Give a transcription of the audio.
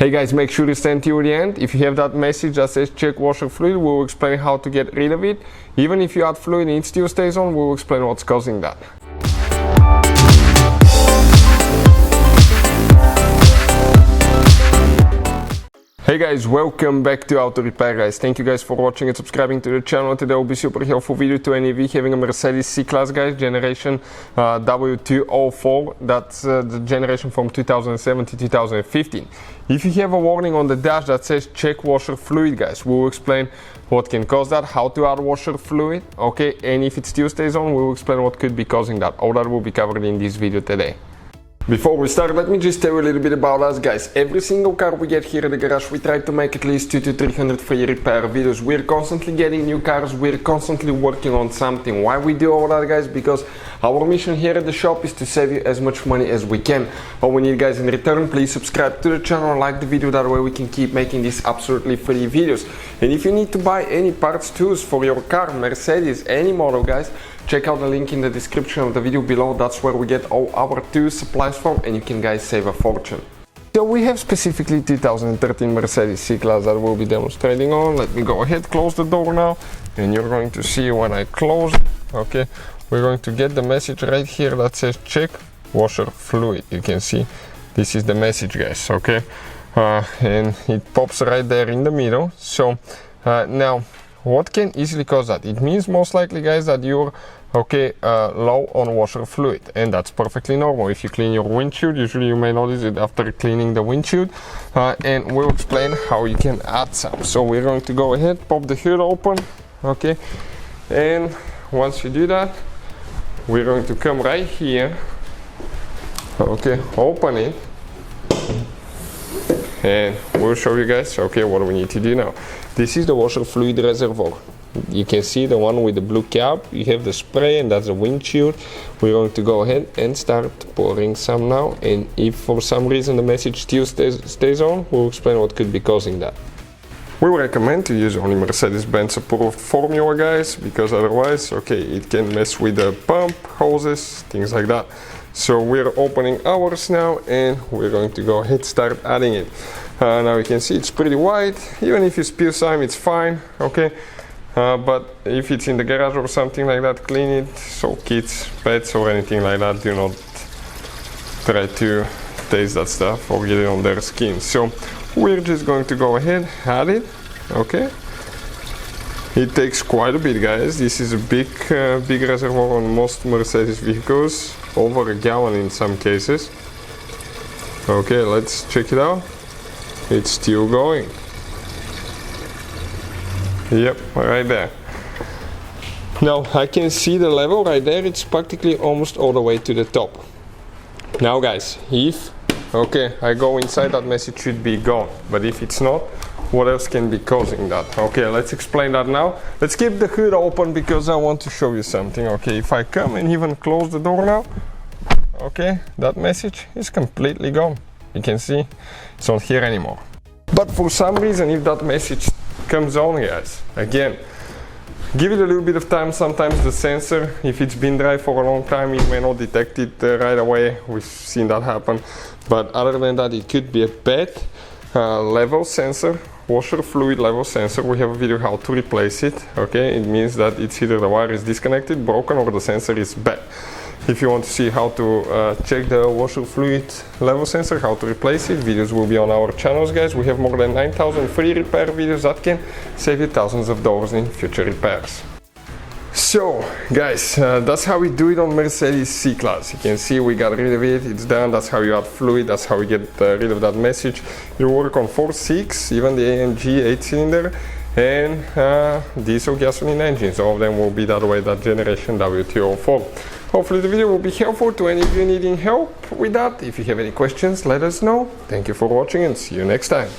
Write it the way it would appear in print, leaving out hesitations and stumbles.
Hey guys, make sure to stay until the end. If you have that message that says check washer fluid, we'll explain how to get rid of it. Even if you add fluid and it still stays on, we'll explain what's causing that. Hey guys, welcome back to Auto Repair guys. Thank you guys for watching and subscribing to the channel. Today will be super helpful video to any of you having a Mercedes C-Class guys, generation W204. That's the generation from 2007 to 2015. If you have a warning on the dash that says check washer fluid guys, we'll explain what can cause that, how to add washer fluid, okay, and if it still stays on, we'll explain what could be causing that. All that will be covered in this video today. Before we start, let me just tell you a little bit about us guys. Every single car we get here at the garage, we try to make at least 200 to 300 free repair videos. We're constantly getting new cars, we're constantly working on something. Why we do all that guys? Because our mission here at the shop is to save you as much money as we can. All we need guys in return, please subscribe to the channel and like the video, that way we can keep making these absolutely free videos. And if you need to buy any parts, tools for your car, Mercedes, any model guys, check out the link in the description of the video below. That's where we get all our tool supplies from, and you can guys save a fortune. So we have specifically 2013 Mercedes C-Class that we'll be demonstrating on. Let me go ahead, close the door now, and you're going to see when I close it, okay, we're going to get the message right here that says check washer fluid. You can see this is the message guys, okay, and it pops right there in the middle. So now what can easily cause that? It means most likely guys that you're low on washer fluid, and that's perfectly normal. If you clean your windshield, usually you may notice it after cleaning the windshield, and we'll explain how you can add some. So we're going to go ahead, pop the hood open, okay, and once you do that, we're going to come right here, okay, open it, and we'll show you guys, okay, what do we need to do now. This is the washer fluid reservoir. You can see the one with the blue cap. You have the spray, and that's the windshield. We're going to go ahead and start pouring some now, and if for some reason the message still stays on, we'll explain what could be causing that. We recommend to use only Mercedes-Benz approved formula guys, because otherwise, okay, it can mess with the pump, hoses, things like that. So we're opening ours now, and we're going to go ahead start adding it. Now you can see it's pretty wide. Even if you spill some, it's fine, okay, but if it's in the garage or something like that, clean it. So kids, pets or anything like that, do not try to taste that stuff or get it on their skin. So we're just going to go ahead, add it, okay. It takes quite a bit guys. This is a big reservoir on most Mercedes vehicles, over a gallon in some cases. Okay, let's check it out. It's still going. Yep, right there. Now I can see the level right there. It's practically almost all the way to the top. Now guys, if I go inside, that message should be gone. But if it's not, what else can be causing that? Okay, let's explain that now. Let's keep the hood open because I want to show you something. Okay, if I come and even close the door now, okay, that message is completely gone. You can see it's not here anymore. But for some reason, if that message comes on guys, again, give it a little bit of time. Sometimes the sensor, if it's been dry for a long time, it may not detect it right away. We've seen that happen. But other than that, it could be a bad level sensor, washer fluid level sensor. We have a video how to replace it, okay. It means that it's either the wire is disconnected, broken, or the sensor is bad. If you want to see how to check the washer fluid level sensor, how to replace it, videos will be on our channels guys. We have more than 9,000 free repair videos that can save you thousands of dollars in future repairs. So guys, that's how we do it on Mercedes C-Class. You can see we got rid of it, it's done. That's how you add fluid, that's how we get rid of that message. You work on 4, 6, even the AMG 8-cylinder, and diesel gasoline engines. All of them will be that way, that generation W204. Hopefully the video will be helpful to any of you needing help with that. If you have any questions, let us know. Thank you for watching and see you next time.